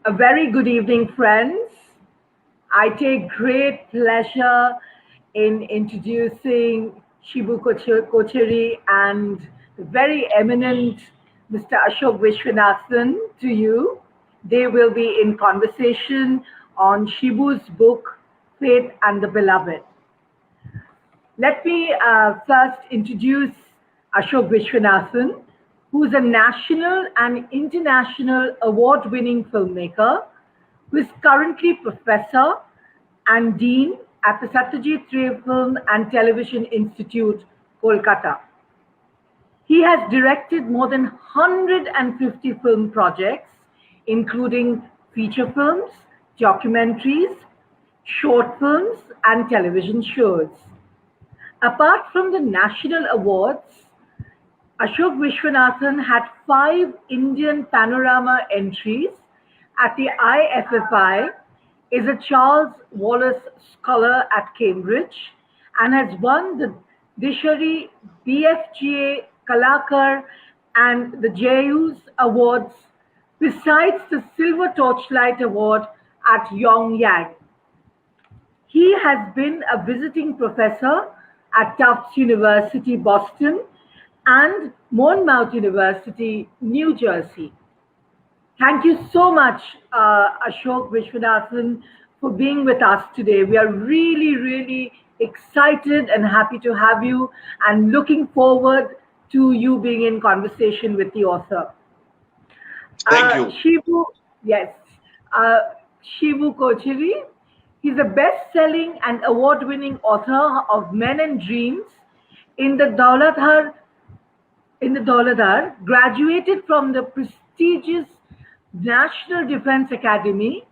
A very good evening, friends. I take great pleasure in introducing Shibu Kochery and the very eminent Mr. Ashoke Viswanathan to you. They will be in conversation on Shibu's book, Faith and the Beloved. Let me first introduce Ashoke Viswanathan, who is a national and international award-winning filmmaker, who is currently professor and dean at the Satyajit Film and Television Institute, Kolkata. He has directed more than 150 film projects, including feature films, documentaries, short films, and television shows. Apart from the national awards, Ashoke Viswanathan had 5 Indian Panorama entries at the IFFI, is a Charles Wallace Scholar at Cambridge, and has won the Dishari BFGA Kalakar and the Jayus Awards, besides the Silver Torchlight Award at Yongyang. He has been a visiting professor at Tufts University, Boston, and Monmouth University, New Jersey. Thank you so much, Ashoke Viswanathan, for being with us today. We are really, really excited and happy to have you and looking forward to you being in conversation with the author. Thank you. Shibu Kochery. He's a best-selling and award-winning author of Men and Dreams in the Dauladhar, graduated from the prestigious National Defense Academy,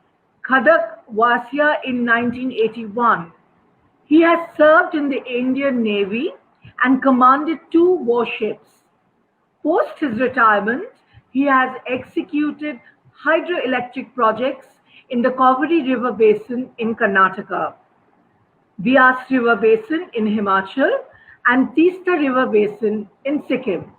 Khadak Wasia in 1981. He has served in the Indian Navy and commanded 2 warships. Post his retirement, he has executed hydroelectric projects in the Kochery River Basin in Karnataka, Beas River Basin in Himachal, and Teesta River Basin in Sikkim.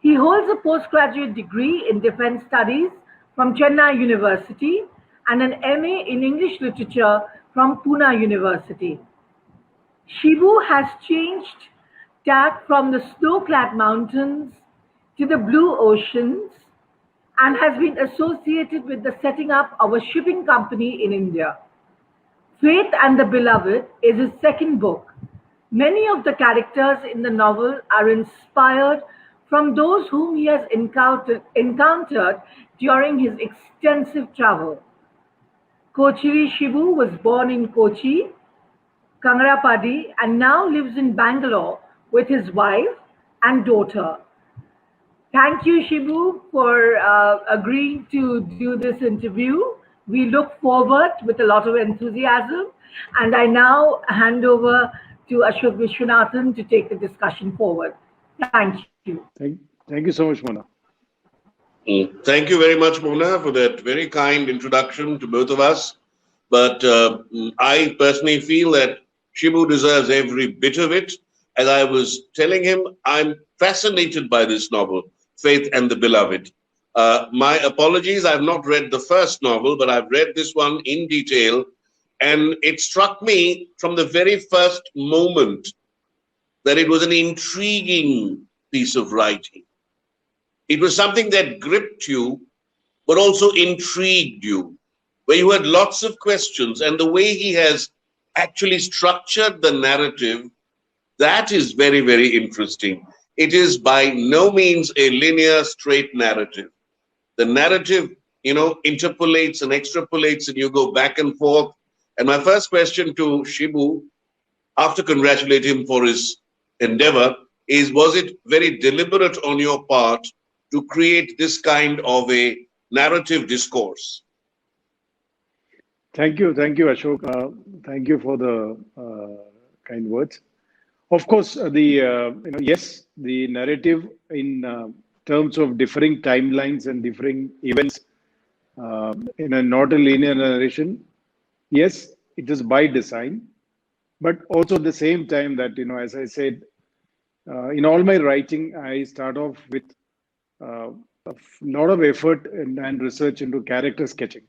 He holds a postgraduate degree in Defense Studies from Chennai University and an MA in English Literature from Pune University. Shibu has changed tack from the snow-clad mountains to the blue oceans and has been associated with the setting up of a shipping company in India. Faith and the Beloved is his second book. Many of the characters in the novel are inspired from those whom he has encountered during his extensive travel. Kochery Shibu was born in Kochi, Kangarapadi, and now lives in Bangalore with his wife and daughter. Thank you, Shibu, for agreeing to do this interview. We look forward with a lot of enthusiasm. And I now hand over to Ashoke Viswanathan to take the discussion forward. Thank you. Thank you so much, Mona. Thank you very much, Mona, for that very kind introduction to both of us. But I personally feel that Shibu deserves every bit of it. As I was telling him, I'm fascinated by this novel, Faith and the Beloved. My apologies, I've not read the first novel, but I've read this one in detail. And it struck me from the very first moment that it was an intriguing piece of writing. It was something that gripped you, but also intrigued you, where you had lots of questions. And the way he has actually structured the narrative, that is very, very interesting. It is by no means a linear, straight narrative. The narrative, interpolates and extrapolates, and you go back and forth. And my first question to Shibu, after congratulating him for his endeavor, is, was it very deliberate on your part to create this kind of a narrative discourse? Thank you, Ashok. Thank you for the kind words. Of course, yes, the narrative in terms of differing timelines and differing events in a not a linear narration. Yes, it is by design, but also at the same time that, as I said, in all my writing, I start off with a lot of effort and research into character sketching.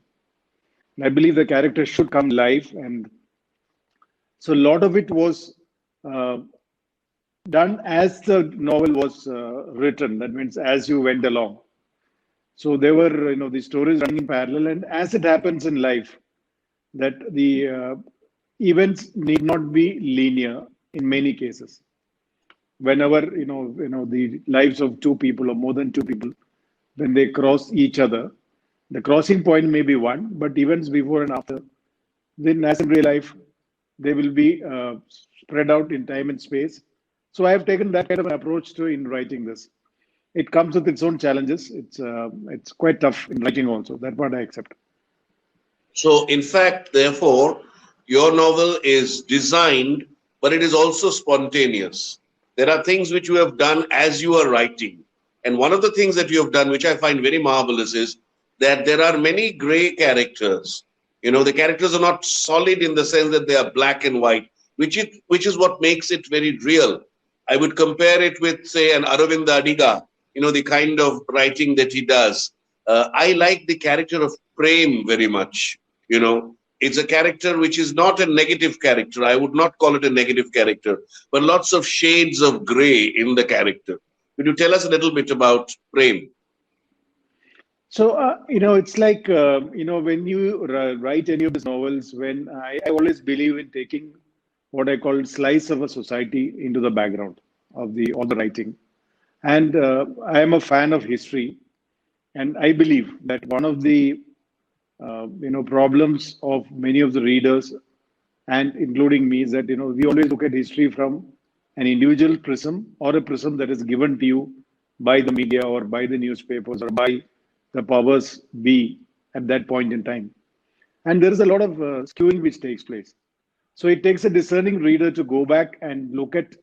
I believe the character should come live, and so a lot of it was uh, done as the novel was written. That means as you went along. So there were, the stories running in parallel, and as it happens in life, that the events need not be linear in many cases. Whenever the lives of two people or more than two people, when they cross each other, the crossing point may be one, but events before and after, then as in real life, they will be spread out in time and space. So I have taken that kind of an approach to in writing this. It comes with its own challenges. It's quite tough in writing also. That part I accept. So, in fact, therefore, your novel is designed, but it is also spontaneous. There are things which you have done as you are writing. And one of the things that you have done, which I find very marvelous, is that there are many gray characters. The characters are not solid in the sense that they are black and white, which is what makes it very real. I would compare it with, say, an Aravind Adiga, the kind of writing that he does. I like the character of Prem very much. It's a character which is not a negative character. I would not call it a negative character, but lots of shades of gray in the character. Could you tell us a little bit about Prem? So, it's like, when you write any of these novels, when I always believe in taking what I call slice of a society into the background of all the writing. And I am a fan of history. And I believe that one of the, problems of many of the readers and including me is that, we always look at history from an individual prism or a prism that is given to you by the media or by the newspapers or by the powers be at that point in time. And there is a lot of skewing which takes place. So it takes a discerning reader to go back and look at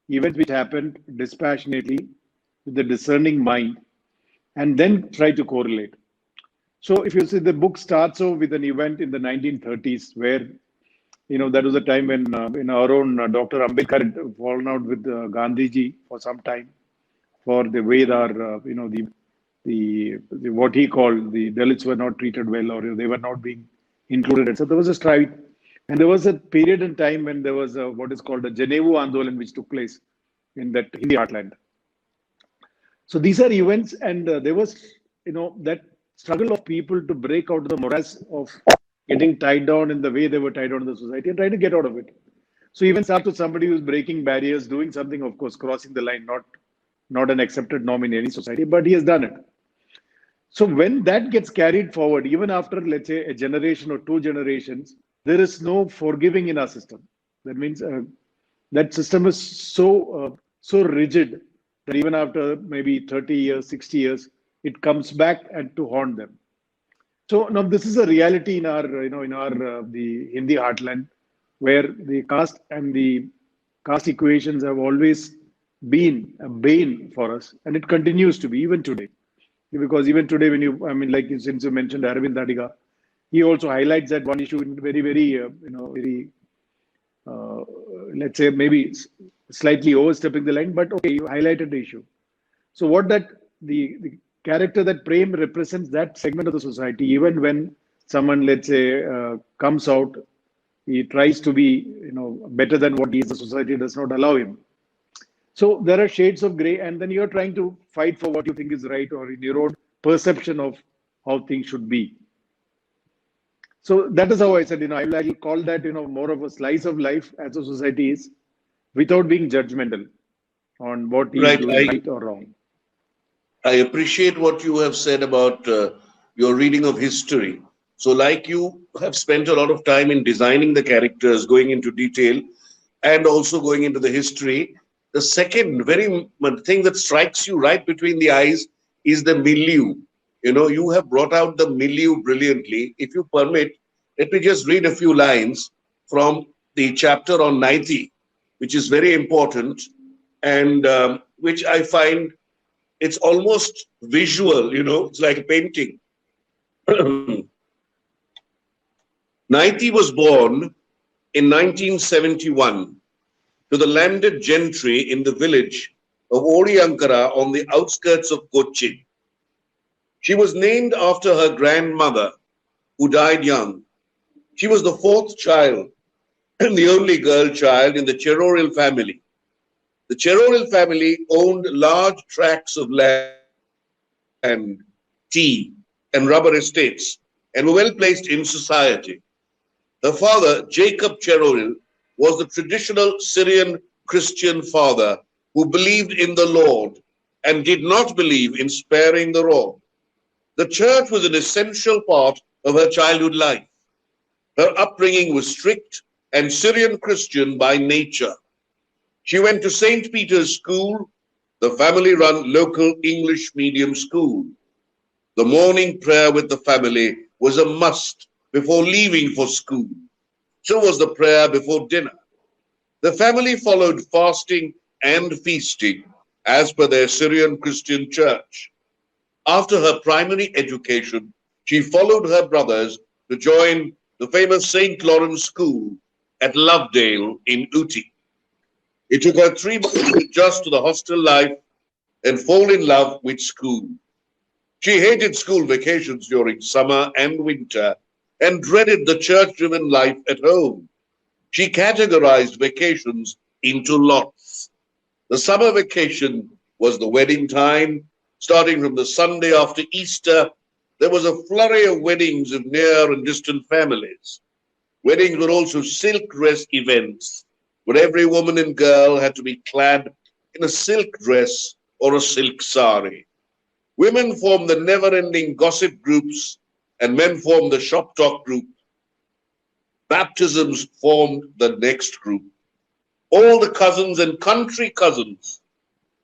events which happened dispassionately with a discerning mind and then try to correlate. So if you see the book starts off with an event in the 1930s where, that was a time when in our own Dr. Ambedkar had fallen out with Gandhiji for some time for the way our, the what he called the Dalits were not treated well or they were not being included. So there was a strife. And there was a period in time when there was what is called a Geneva Andolan which took place in that Hindi heartland. So these are events, and there was, that struggle of people to break out of the morass of getting tied down in the way they were tied down in the society and trying to get out of it. So even start with somebody who's breaking barriers, doing something, of course, crossing the line, not an accepted norm in any society, but he has done it. So when that gets carried forward, even after, let's say, a generation or two generations, there is no forgiving in our system. That means that system is so rigid that even after maybe 30 years, 60 years, it comes back and to haunt them. So now this is a reality in our, the Hindi heartland, where the caste and the caste equations have always been a bane for us, and it continues to be even today. Because even today, since you mentioned Aravind Adiga, he also highlights that one issue in very, very, let's say maybe slightly overstepping the line, but okay, you highlighted the issue. So what the character that Prem represents that segment of the society, even when someone, let's say, comes out, he tries to be, better than what he is, the society does not allow him. So there are shades of gray, and then you're trying to fight for what you think is right or in your own perception of how things should be. So that is how I said, I'll call that, more of a slice of life as a society is, without being judgmental on what is Right. doing right or wrong. I appreciate what you have said about your reading of history. So, like you have spent a lot of time in designing the characters, going into detail, and also going into the history. The second very thing that strikes you right between the eyes is the milieu. You have brought out the milieu brilliantly. If you permit, let me just read a few lines from the chapter on Naiti, which is very important and which I find it's almost visual, it's like a painting. Naiti was born in 1971 to the landed gentry in the village of Oriankara on the outskirts of Kochi. She was named after her grandmother, who died young. She was the fourth child and the only girl child in the Cheroril family. The Cheroril family owned large tracts of land, tea, and rubber estates, and were well placed in society. Her father, Jacob Cheroril, was the traditional Syrian Christian father who believed in the Lord and did not believe in sparing the raw. The church was an essential part of her childhood life. Her upbringing was strict and Syrian Christian by nature. She went to St. Peter's School, the family run local English medium school. The morning prayer with the family was a must before leaving for school. So was the prayer before dinner. The family followed fasting and feasting as per their Syrian Christian church. After her primary education, she followed her brothers to join the famous St. Lawrence School at Lovedale in Ooty. It took her 3 months to adjust to the hostel life and fall in love with school. She hated school vacations during summer and winter and dreaded the church-driven life at home. She categorized vacations into lots. The summer vacation was the wedding time. Starting from the Sunday after Easter, there was a flurry of weddings of near and distant families. Weddings were also silk dress events, where every woman and girl had to be clad in a silk dress or a silk sari. Women formed the never-ending gossip groups, and men formed the shop talk group. Baptisms formed the next group. All the cousins and country cousins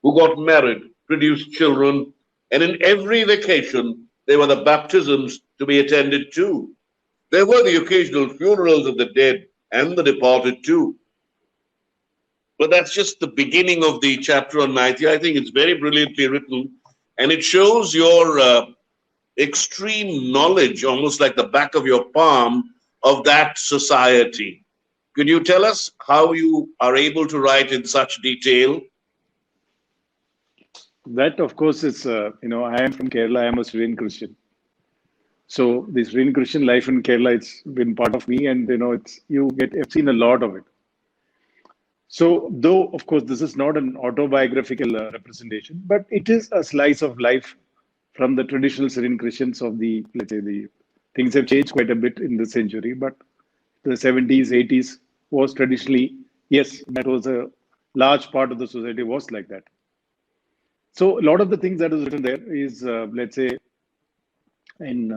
who got married produced children, and in every vacation there were the baptisms to be attended to. There were the occasional funerals of the dead and the departed too. But that's just the beginning of the chapter on Maitri. I think it's very brilliantly written, and it shows your extreme knowledge, almost like the back of your palm, of that society. Could you tell us how you are able to write in such detail? That, of course, is, I am from Kerala, I am a Syrian Christian. So the Syrian Christian life in Kerala, it's been part of me, and, I've seen a lot of it. So, though, of course, this is not an autobiographical representation, but it is a slice of life from the traditional Syrian Christians of let's say, the things have changed quite a bit in this century, but the 70s, 80s was traditionally, yes, that was a large part of the society was like that. So, a lot of the things that is written there is, let's say, in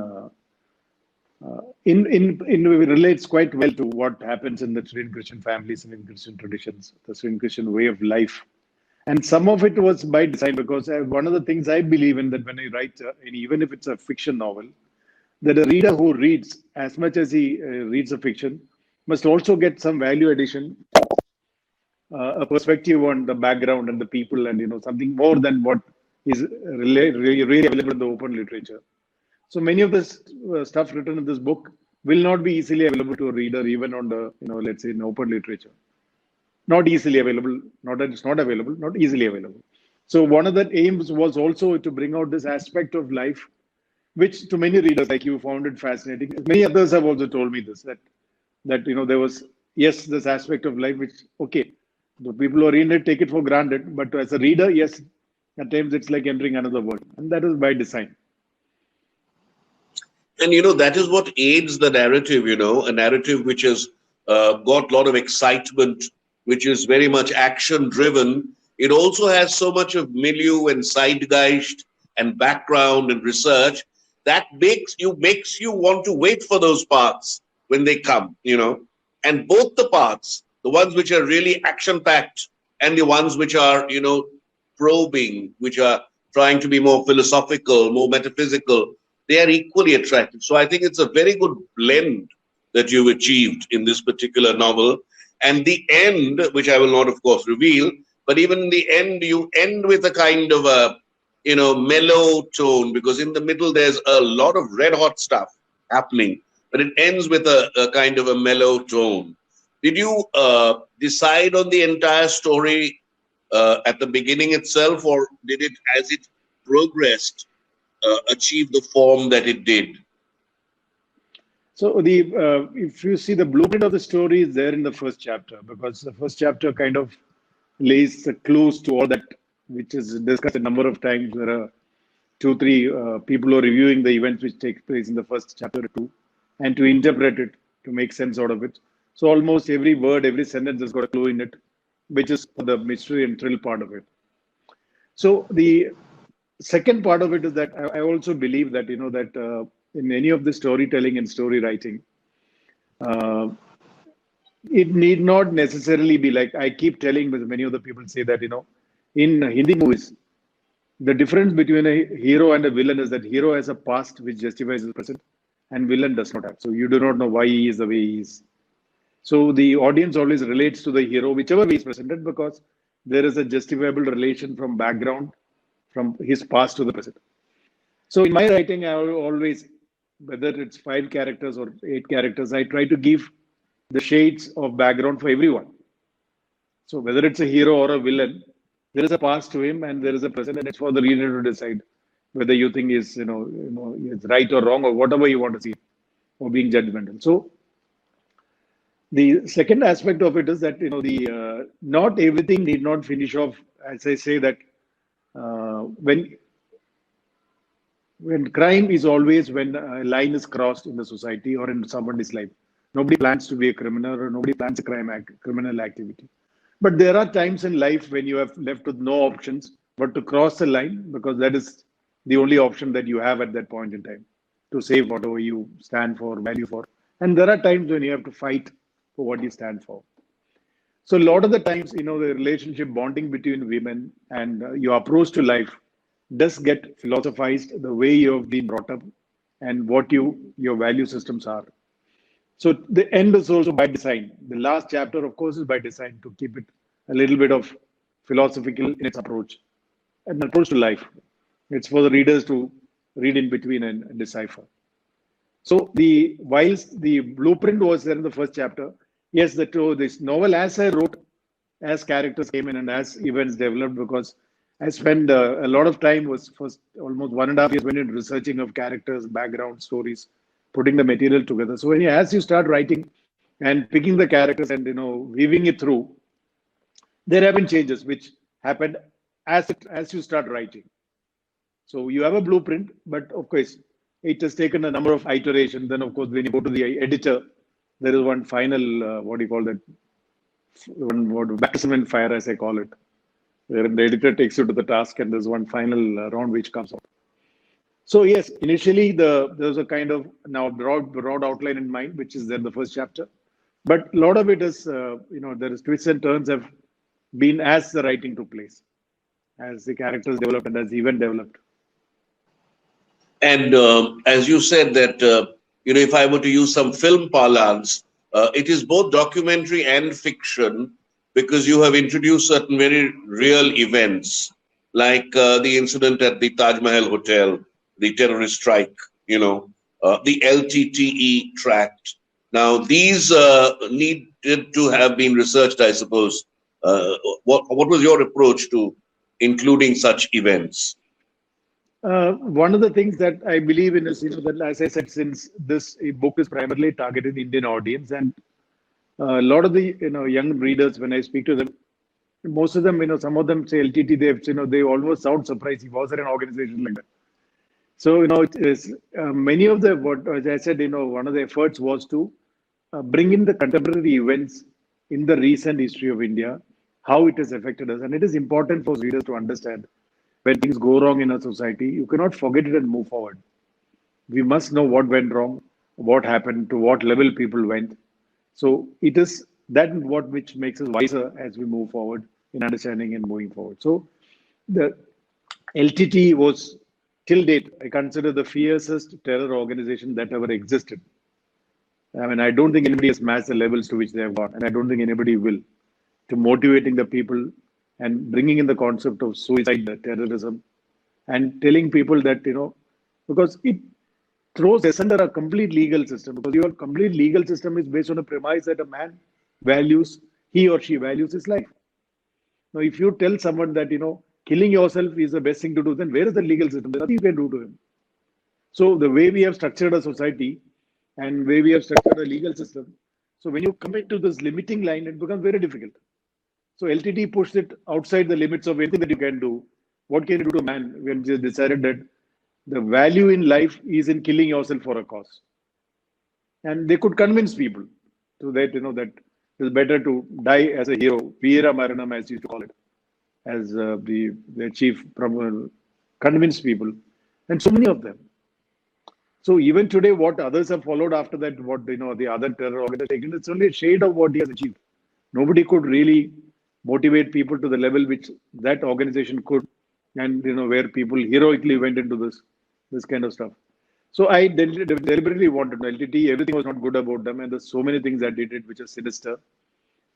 relates quite well to what happens in the Syrian Christian families and in Christian traditions, the Syrian Christian way of life. And some of it was by design, because one of the things I believe in, that when I write, and even if it's a fiction novel, that a reader who reads as much as he reads a fiction must also get some value addition, a perspective on the background and the people, and something more than what is really available in the open literature. So many of this stuff written in this book will not be easily available to a reader, even on the, let's say, in open literature. Not easily available, not that it's not available, not easily available. So one of the aims was also to bring out this aspect of life, which to many readers like you found it fascinating. Many others have also told me this, that there was, yes, this aspect of life, which, okay, the people who are in it take it for granted, but as a reader, yes, at times it's like entering another world, and that is by design. And that is what aids the narrative, a narrative which has got a lot of excitement, which is very much action driven. It also has so much of milieu and zeitgeist and background and research that makes you want to wait for those parts when they come, And both the parts, the ones which are really action packed and the ones which are, probing, which are trying to be more philosophical, more metaphysical, they are equally attractive. So I think it's a very good blend that you've achieved in this particular novel. And the end, which I will not, of course, reveal, but even in the end, you end with a kind of a, mellow tone, because in the middle, there's a lot of red hot stuff happening, but it ends with a kind of a mellow tone. Did you decide on the entire story at the beginning itself, or did it, as it progressed, achieve the form that it did? So if you see the blueprint of the story is there in the first chapter, because the first chapter kind of lays the clues to all that, which is discussed a number of times. There are two, three people who are reviewing the events which take place in the first chapter or two, and to interpret it, to make sense out of it. So almost every word, every sentence has got a clue in it, which is the mystery and thrill part of it. So the second part of it is that I also believe that that in any of the storytelling and story writing, uh, it need not necessarily be like I keep telling, but many of the people say that in Hindi movies, the difference between a hero and a villain is that hero has a past which justifies his present, and villain does not have. So you do not know why he is the way he is. So the audience always relates to the hero, whichever way is presented, because there is a justifiable relation from background, from his past to the present. So in my writing, I always, whether it's 5 characters or 8 characters, I try to give the shades of background for everyone. So whether it's a hero or a villain, there is a past to him and there is a present, and it's for the reader to decide whether you think is it's right or wrong or whatever you want to see, or being judgmental. So the second aspect of it is that the not everything need not finish off. As I say that when crime is always when a line is crossed in the society or in somebody's life. Nobody plans to be a criminal or nobody plans a criminal activity. But there are times in life when you have left with no options but to cross the line, because that is the only option that you have at that point in time to save whatever you stand for, value for. And there are times when you have to fight for what you stand for. So a lot of the times, the relationship bonding between women and your approach to life does get philosophized the way you have been brought up and what your value systems are. So the end is also by design. The last chapter, of course, is by design to keep it a little bit of philosophical in its approach, an approach to life. It's for the readers to read in between and decipher. So whilst the blueprint was there in the first chapter, yes, this novel as I wrote, as characters came in and as events developed, because I spent a lot of time, was first almost 1.5 years went into researching of characters, background stories, putting the material together. So as you start writing and picking the characters and weaving it through, there have been changes which happened as you start writing. So you have a blueprint, but of course it has taken a number of iterations. Then of course when you go to the editor, there is one final what do you call that? One baptism in fire, as I call it, where the editor takes you to the task and there's one final round which comes out. So yes, initially there's a kind of now broad outline in mind, which is there in the first chapter, but a lot of it is there is twists and turns have been as the writing took place, as the characters developed and as the event developed. And as you said that if I were to use some film parlance, it is both documentary and fiction, because you have introduced certain very real events, like the incident at the Taj Mahal Hotel, the terrorist strike, the LTTE tract. Now, these needed to have been researched, I suppose. What was your approach to including such events? One of the things that I believe in is, that as I said, since this book is primarily targeted Indian audience, and a lot of the young readers, when I speak to them, most of them, some of them say LTT, they almost sound surprised. He was at an organization like that. So it is many of the as I said, one of the efforts was to bring in the contemporary events in the recent history of India, how it has affected us, and it is important for readers to understand. When things go wrong in a society, you cannot forget it and move forward. We must know what went wrong, what happened, to what level people went. So it is that which makes us wiser as we move forward in understanding and moving forward. So the LTT was, till date, I consider the fiercest terror organization that ever existed. I mean, I don't think anybody has matched the levels to which they have gone, and I don't think anybody will, to motivating the people and bringing in the concept of suicide, terrorism, and telling people that, because it throws asunder a complete legal system, because your complete legal system is based on a premise that a man he or she values his life. Now, if you tell someone that, killing yourself is the best thing to do, then where is the legal system? There's nothing you can do to him. So the way we have structured a society, and way we have structured a legal system. So when you come into this limiting line, it becomes very difficult. So LTT pushed it outside the limits of anything that you can do. What can you do to man? We have just decided that the value in life is in killing yourself for a cause. And they could convince people to that, that it's better to die as a hero, Veera Maranam, as you used to call it, as the chief convinced people, and so many of them. So even today, what others have followed after that, what the other terror organization, it's only a shade of what he has achieved. Nobody could really motivate people to the level which that organization could, and where people heroically went into this kind of stuff. So I deliberately wanted LTT. Everything was not good about them, and there's so many things that they did which are sinister.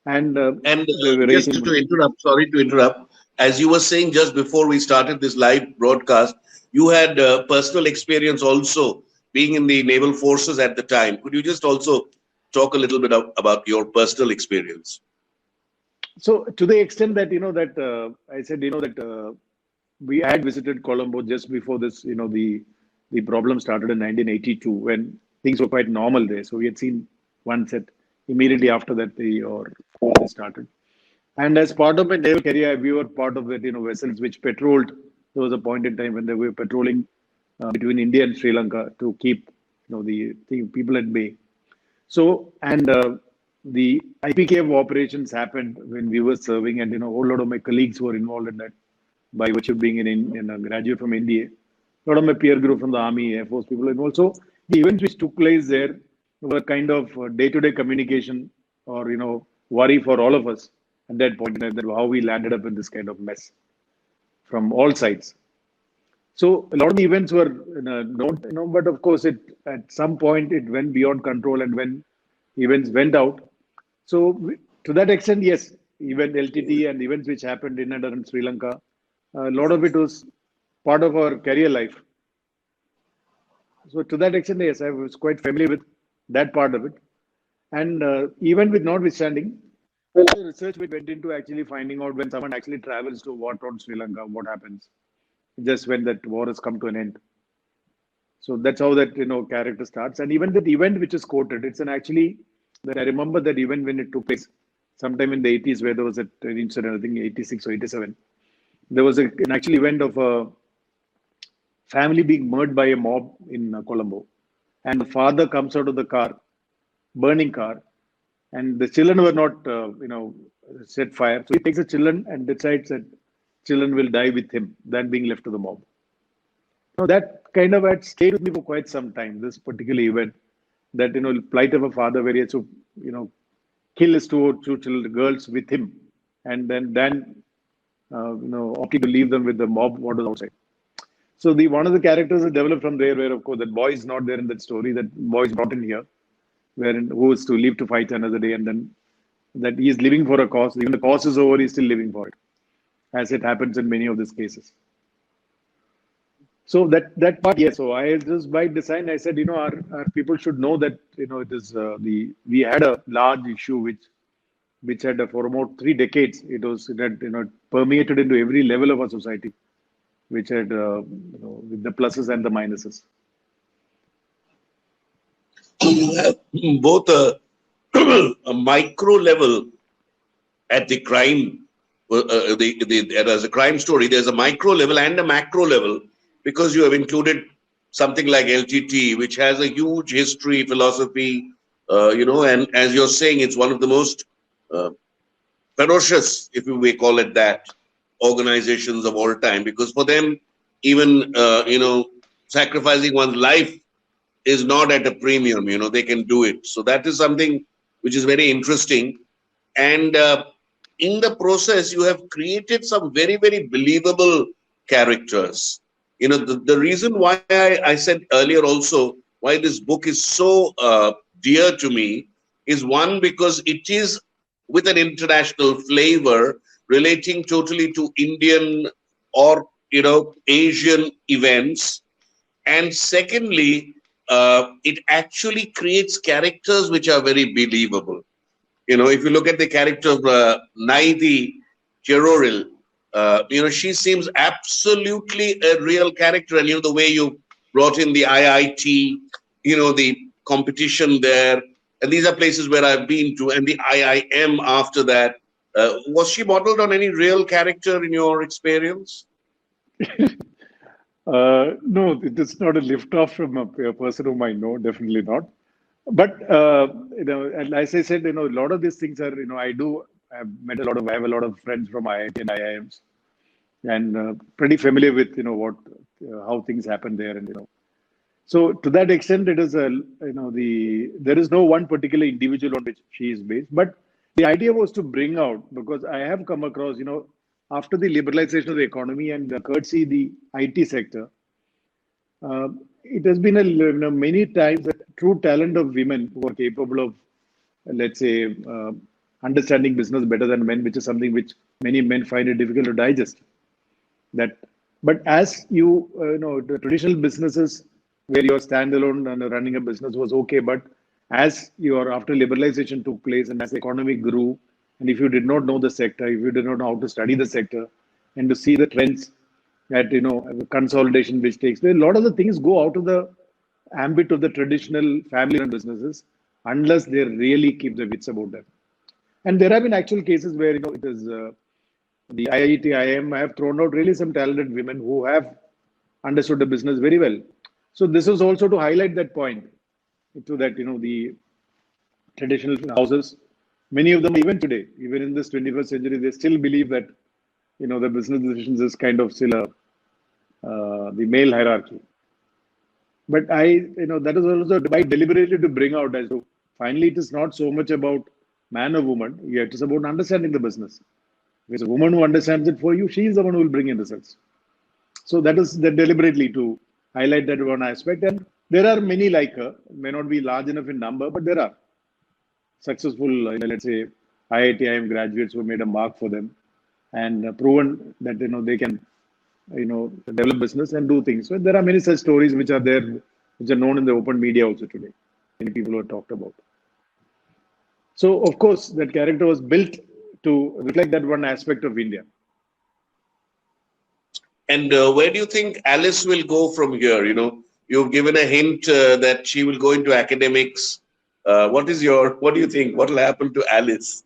And they were Just raising to money. interrupt, sorry to interrupt. As you were saying just before we started this live broadcast, you had personal experience also being in the naval forces at the time. Could you just also talk a little bit about your personal experience? So to the extent that I said that we had visited Colombo just before this, the problem started in 1982 when things were quite normal there. So we had seen one set immediately after that war started. And as part of my naval career, we were part of that, vessels which patrolled. There was a point in time when they were patrolling between India and Sri Lanka to keep, the people at bay. So, and the IPKF operations happened when we were serving, and a whole lot of my colleagues were involved in that by virtue of being in a graduate from India. A lot of my peer group from the Army, Air Force people involved. So the events which took place there were kind of day-to-day communication or, worry for all of us at that point, that how we landed up in this kind of mess from all sides. So a lot of the events were known, but of course, at some point it went beyond control, and when events went out. So to that extent, yes, even LTT and events which happened in and around Sri Lanka, a lot of it was part of our career life. So to that extent, yes, I was quite familiar with that part of it. And even with notwithstanding, the research we went into actually finding out when someone actually travels to war torn Sri Lanka, what happens just when that war has come to an end. So that's how that character starts. And even that event which is quoted, it's an actually that I remember that event when it took place sometime in the 80s, where there was an incident, I think 86 or 87. There was an actual event of a family being murdered by a mob in Colombo, and the father comes out of the car, burning car, and the children were not set fire. So he takes the children and decides that children will die with him than being left to the mob. Now that kind of had stayed with me for quite some time. This particular event, that plight of a father where he has to kill his two children, girls with him, and then opting to leave them with the mob what was outside. So one of the characters is developed from there, where of course that boy is not there in that story. That boy is brought in here, who is to live to fight another day, and then that he is living for a cause. Even the cause is over, he's still living for it, as it happens in many of these cases. So that part, yes. So I just by design, I said, our people should know that it is we had a large issue which had for about 3 decades. It had permeated into every level of our society, which had with the pluses and the minuses. So you have both a micro level at the crime, as a crime story. There's a micro level and a macro level, because you have included something like LTT, which has a huge history, philosophy, and as you're saying, it's one of the most ferocious, if you may call it that, organizations of all time, because for them, even, sacrificing one's life is not at a premium, they can do it. So that is something which is very interesting. And in the process, you have created some very, very believable characters. The reason why I said earlier also, why this book is so dear to me is, one, because it is with an international flavor relating totally to Indian or, Asian events. And secondly, it actually creates characters which are very believable. If you look at the character of Naidi Cheroril, she seems absolutely a real character. And, the way you brought in the IIT, the competition there. And these are places where I've been to, and the IIM after that. Was she modeled on any real character in your experience? No, it is not a lift off from a person whom I know, definitely not. But and as I said, a lot of these things are, I have a lot of friends from IIT and IIMs, and pretty familiar with, what, how things happen there, and so to that extent, it is there is no one particular individual on which she is based, but the idea was to bring out, because I have come across, after the liberalization of the economy and courtesy the IT sector, it has been many times that true talent of women who are capable of, let's say, understanding business better than men, which is something which many men find it difficult to digest. That, but as the traditional businesses where you're standalone and running a business was okay, but as your after liberalization took place and as the economy grew, and if you did not know the sector, if you did not know how to study the sector and to see the trends that consolidation which takes place, a lot of the things go out of the ambit of the traditional family-run businesses unless they really keep their wits about them. And there have been actual cases where it is the IIT, IIM have thrown out really some talented women who have understood the business very well. So this is also to highlight that point, to that the traditional houses, many of them even today, even in this 21st century, they still believe that the business decisions is kind of still the male hierarchy. But that is also by deliberately to bring out as to finally it is not so much about man or woman, yet it is about understanding the business. If it's a woman who understands it for you, she is the one who will bring in results. So that is deliberately to highlight that one aspect. And there are many like her, may not be large enough in number, but there are successful, let's say, IIT, IIM graduates who made a mark for them and proven that they can develop business and do things. So there are many such stories which are there, which are known in the open media also today. Many people have talked about. So of course, that character was built to reflect that one aspect of India. And where do you think Alice will go from here? You've given a hint that she will go into academics. What do you think? What will happen to Alice?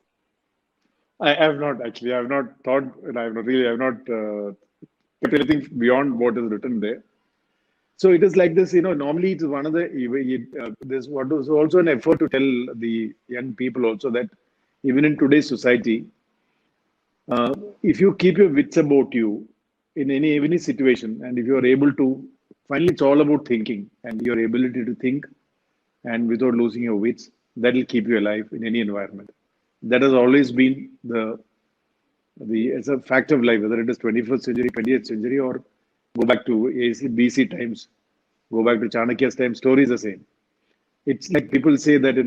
I have not actually. I have not thought, and I have not kept anything beyond what is written there. So it is like this. Normally it is one of the. This what was also an effort to tell the young people also that even in today's society, if you keep your wits about you in any situation, and if you are able to, finally it's all about thinking and your ability to think, and without losing your wits, that will keep you alive in any environment. That has always been it's a fact of life, whether it is 21st century, 20th century, or go back to BC times, go back to Chanakya's time, story is the same. It's like people say that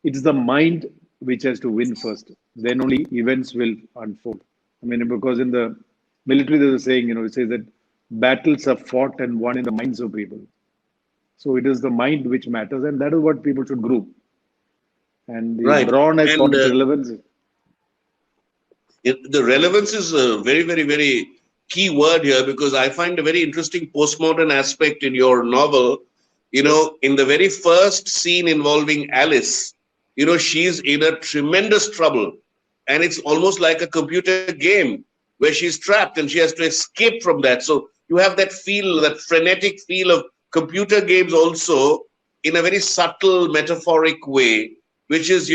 it's the mind which has to win first. Then only events will unfold. I mean, because in the military there's a saying, it says that battles are fought and won in the minds of people. So it is the mind which matters, and that is what people should group. And the brawn has got its relevance. The relevance is a very, very, very key word here, because I find a very interesting postmodern aspect in your novel. In the very first scene involving Alice, she's in a tremendous trouble, and it's almost like a computer game where she's trapped and she has to escape from that. So you have that feel, that frenetic feel of computer games also in a very subtle, metaphoric way, which is,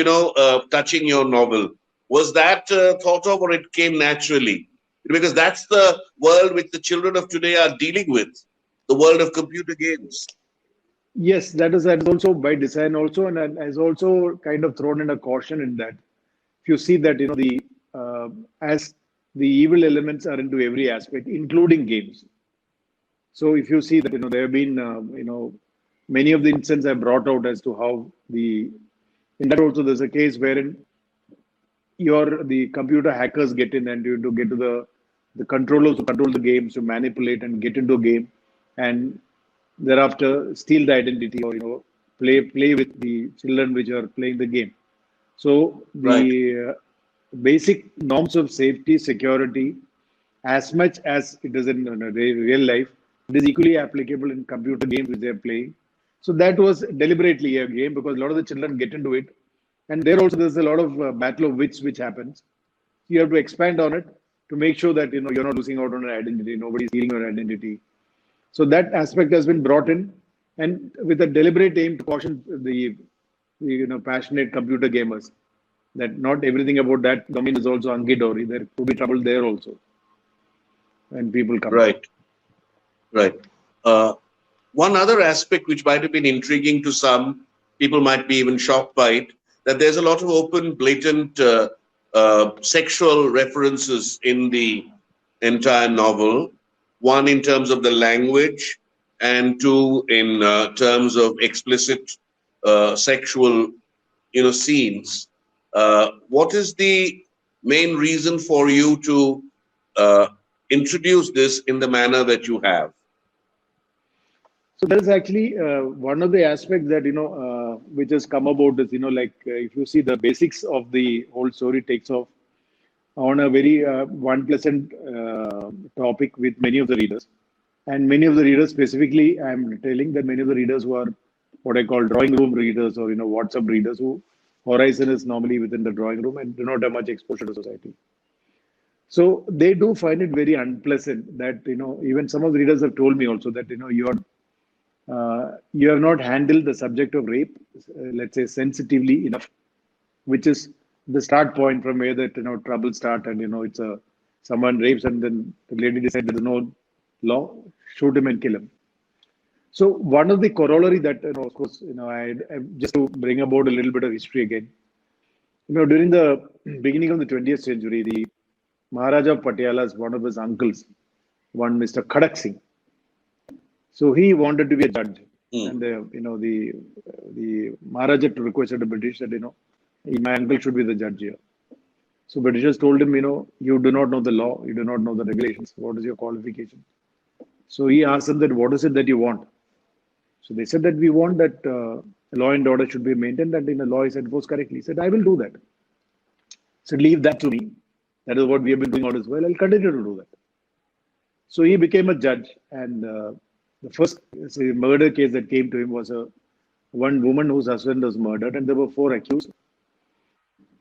touching your novel. Was that thought of, or it came naturally? Because that's the world which the children of today are dealing with, the world of computer games. Yes, that is also by design also, and has also kind of thrown in a caution in that. If you see that, as the evil elements are into every aspect, including games. So if you see that, there have been, many of the incidents I brought out as to how in that also there's a case wherein the computer hackers get in and you to get to the controllers who control the games to manipulate and get into a game, and thereafter steal the identity or play with the children which are playing the game. So the basic norms of safety, security, as much as it is in real life, it is equally applicable in computer games which they are playing. So that was deliberately a game because a lot of the children get into it. And there also there's a lot of battle of wits which happens. You have to expand on it to make sure that you're not losing out on an identity, nobody's stealing your identity. So that aspect has been brought in, and with a deliberate aim to caution the passionate computer gamers that not everything about that domain is also hunky-dory. There could be trouble there also when people come. Right, right. Uh, One other aspect which might have been intriguing to some, people might be even shocked by it, that there's a lot of open, blatant sexual references in the entire novel. One in terms of the language, and two in terms of explicit sexual, scenes. What is the main reason for you to introduce this in the manner that you have? So that is actually one of the aspects that which has come about is like if you see the basics of the whole story takes off on a very one pleasant topic with many of the readers, and many of the readers specifically, I'm telling that many of the readers who are what I call drawing room readers or WhatsApp readers who horizon is normally within the drawing room and do not have much exposure to society. So they do find it very unpleasant that even some of the readers have told me also that you have not handled the subject of rape, let's say, sensitively enough, which is the start point from where that trouble start, and it's someone rapes and then the lady decides there's no law, shoot him and kill him. So one of the corollary that of course I just to bring about a little bit of history again, during the beginning of the 20th century, the Maharaja of Patiala's one of his uncles, one Mr. Khadak Singh. So he wanted to be a judge, and the Maharaja requested the British that my uncle should be the judge here. So Britishers told him, you do not know the law, you do not know the regulations. What is your qualification? So he asked them that, what is it that you want? So they said that we want that law and order should be maintained, and the law is enforced correctly. He said, I will do that. So leave that to me. That is what we have been doing all this while. I'll continue to do that. So he became a judge, and the first murder case that came to him was one woman whose husband was murdered, and there were 4 accused.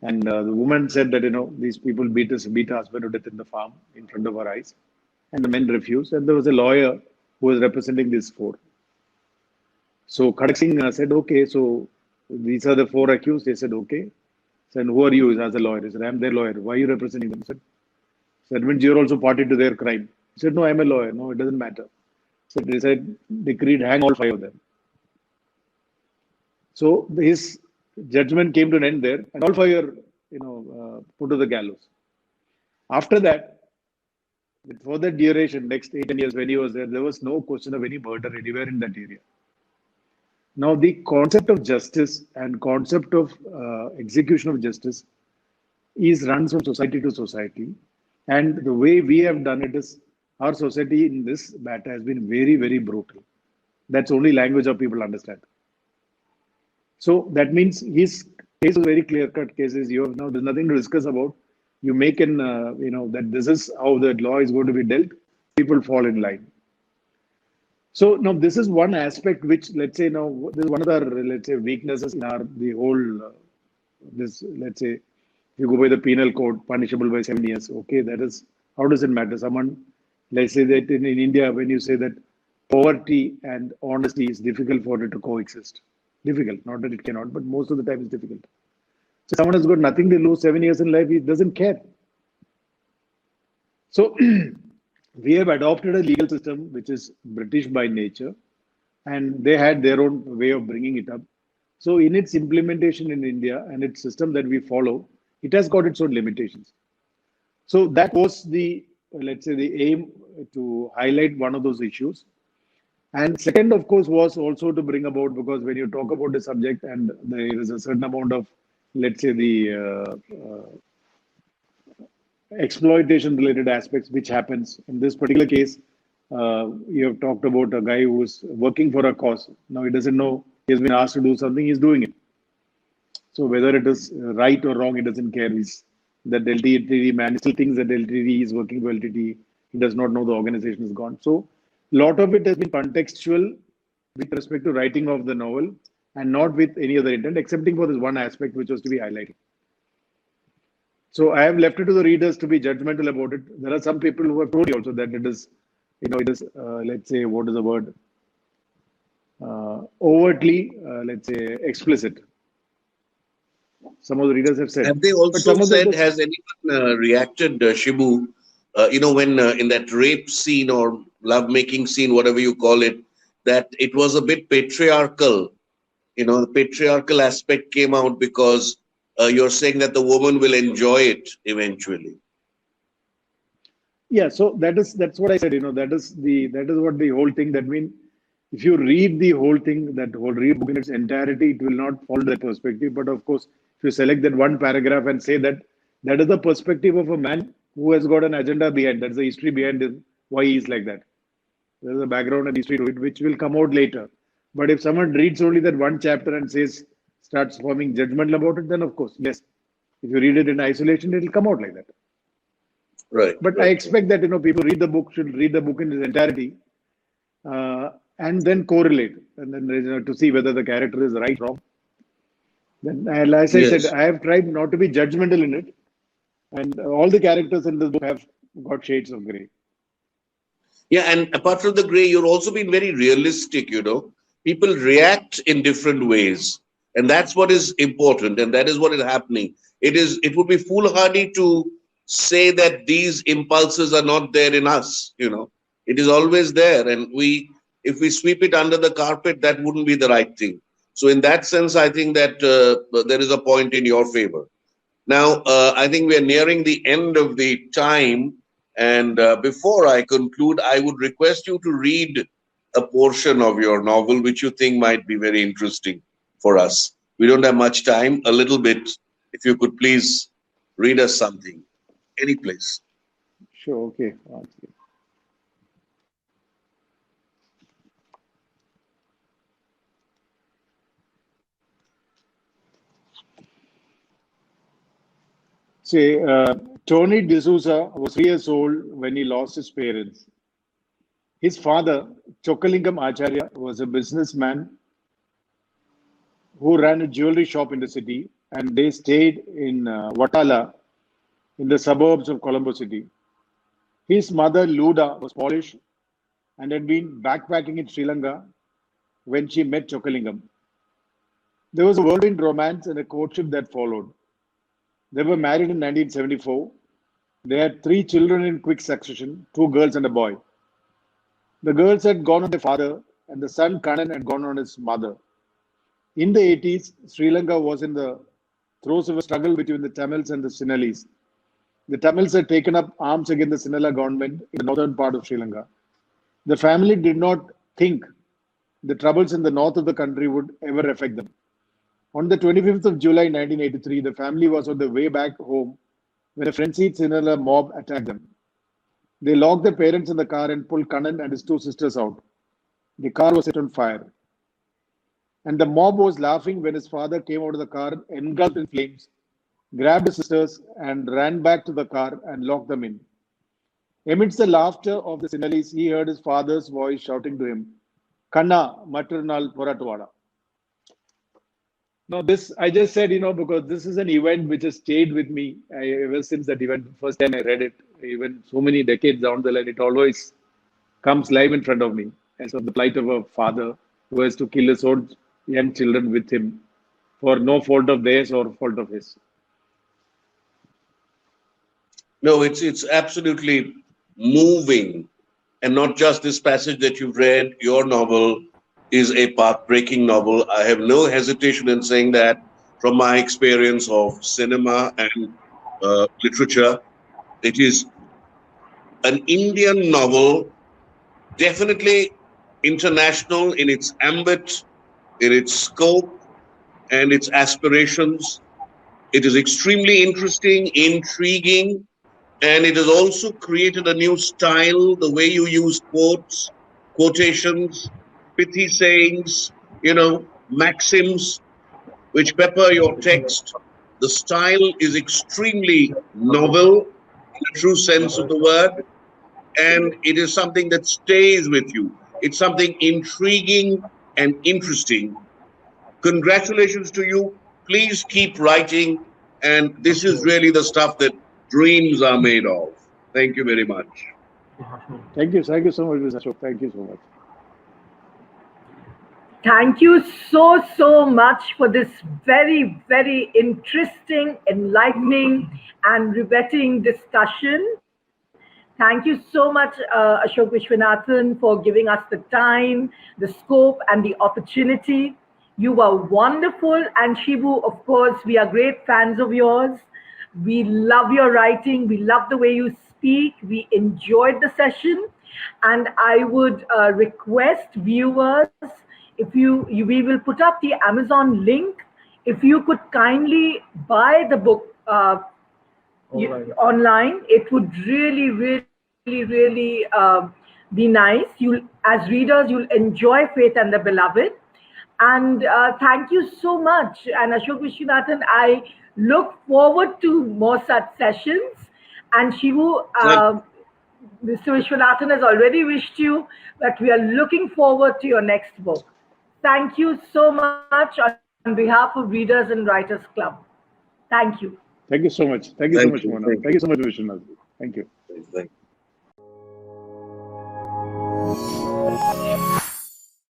And the woman said that these people beat her husband to death in the farm in front of her eyes, and the men refused. And there was a lawyer who was representing these 4. So Khadak Singh said, okay, so these are the 4 accused. They said, okay. Said, who are you as a lawyer? He said, I'm their lawyer. Why are you representing them? He said, that means you're also party to their crime. He said, no, I'm a lawyer. No, it doesn't matter. So they said, decreed, hang all 5 of them. So his judgment came to an end there, and all 5 are, put to the gallows. After that, for that duration, next 8 years when he was there was no question of any murder anywhere in that area. Now, the concept of justice and concept of execution of justice is runs from society to society. And the way we have done it is, our society in this matter has been very, very brutal. That's only language of people understand. So that means his case is very clear-cut cases. You have now, there's nothing to discuss about. You make an, that this is how the law is going to be dealt. People fall in line. So now this is one aspect which, let's say, now this is one of the, let's say, weaknesses in the whole, let's say, if you go by the penal code, punishable by 7 years. Okay, that is, how does it matter? Someone, let's say that in India, when you say that poverty and honesty is difficult for it to coexist. Difficult, not that it cannot, but most of the time it's difficult. So someone has got nothing to lose, 7 years in life, he doesn't care. So we have adopted a legal system which is British by nature, and they had their own way of bringing it up. So in its implementation in India and its system that we follow, it has got its own limitations. So that was the, let's say, the aim to highlight one of those issues. And second, of course, was also to bring about, because when you talk about the subject and there is a certain amount of, let's say, the exploitation related aspects which happens in this particular case. You have talked about a guy who's working for a cause. Now he doesn't know, he has been asked to do something, he's doing it. So whether it is right or wrong, he doesn't care. He's that LTT man, he still thinks that LTT is working for LTT. He does not know the organization is gone. So a lot of it has been contextual with respect to writing of the novel and not with any other intent, excepting for this one aspect which was to be highlighted. So I have left it to the readers to be judgmental about it. There are some people who have told you also that it is, let's say, what is the word? Overtly, let's say, explicit. Some of the readers have said. Have they But also some of said, the, has anyone reacted, Shibu, when in that rape scene or lovemaking scene, whatever you call it, that it was a bit patriarchal? The patriarchal aspect came out because you're saying that the woman will enjoy it eventually. yeah, so that's what I said. That is what the whole thing. That means if you read the whole thing, that whole read book in its entirety, it will not follow that perspective. But of course, if you select that one paragraph and say that that is the perspective of a man who has got an agenda behind, that's the history behind it, why he is like that. There's a background and history to it, which will come out later. But if someone reads only that one chapter and starts forming judgment about it, then of course, yes. If you read it in isolation, it will come out like that. Right. But I expect that people read the book should read the book in its entirety, and then correlate, and then to see whether the character is right or wrong. Then, as I said, Yes. I have tried not to be judgmental in it, and all the characters in this book have got shades of grey. Yeah, and apart from the gray, you're also been very realistic, People react in different ways. And that's what is important, and that is what is happening. It would be foolhardy to say that these impulses are not there in us, It is always there. And if we sweep it under the carpet, that wouldn't be the right thing. So in that sense, I think that there is a point in your favor. Now, I think we are nearing the end of the time. And before I conclude, I would request you to read a portion of your novel, which you think might be very interesting for us. We don't have much time, a little bit. If you could please read us something, any place. Sure, okay. Say, Tony D'Souza was 3 years old when he lost his parents. His father, Chokalingam Acharya, was a businessman who ran a jewelry shop in the city, and they stayed in Watala in the suburbs of Colombo City. His mother, Luda, was Polish and had been backpacking in Sri Lanka when she met Chokalingam. There was a whirlwind romance and a courtship that followed. They were married in 1974. They had 3 children in quick succession, 2 girls and a boy. The girls had gone on their father, and the son Kanan had gone on his mother. In the 80s, Sri Lanka was in the throes of a struggle between the Tamils and the Sinhalese. The Tamils had taken up arms against the Sinhala government in the northern part of Sri Lanka. The family did not think the troubles in the north of the country would ever affect them. On the 25th of July 1983, the family was on their way back home when a frenzied Sinhala mob attacked them. They locked their parents in the car and pulled Kanan and his 2 sisters out. The car was set on fire. And the mob was laughing when his father came out of the car, engulfed in flames, grabbed his sisters, and ran back to the car and locked them in. Amidst the laughter of the Sinhalese, he heard his father's voice shouting to him, Kanna, maternal Poratwada. Now, this I just said, because this is an event which has stayed with me ever since that event. First time I read it, even so many decades down the line, it always comes live in front of me as of the plight of a father who has to kill his own young children with him for no fault of theirs or fault of his. No, it's absolutely moving, and not just this passage that you've read. Your novel is a path-breaking novel. I have no hesitation in saying that from my experience of cinema and literature. It is an Indian novel, definitely international in its ambit, in its scope, and its aspirations. It is extremely interesting, intriguing, and it has also created a new style, the way you use quotes, quotations, pithy sayings, maxims, which pepper your text. The style is extremely novel in the true sense of the word, and it is something that stays with you. It's something intriguing and interesting. Congratulations to you. Please keep writing. And this is really the stuff that dreams are made of. Thank you very much. Thank you so much, Mr. Ashok. Thank you so much. Thank you so much for this very, very interesting, enlightening, and riveting discussion. Thank you so much, Ashoke Viswanathan, for giving us the time, the scope, and the opportunity. You were wonderful. And Shibu, of course, we are great fans of yours. We love your writing. We love the way you speak. We enjoyed the session. And I would request viewers, if we will put up the Amazon link. If you could kindly buy the book online, it would really be nice. As readers, you'll enjoy Faith and the Beloved. And thank you so much. And Ashoke Viswanathan, I look forward to more such sessions. And Shibu, Mr. Viswanathan has already wished you that we are looking forward to your next book. Thank you so much on behalf of Readers and Writers Club. Thank you. Thank you so much. Thank you so much, Mona. Thank you so much, Viswanathan. Thank you. Thank you.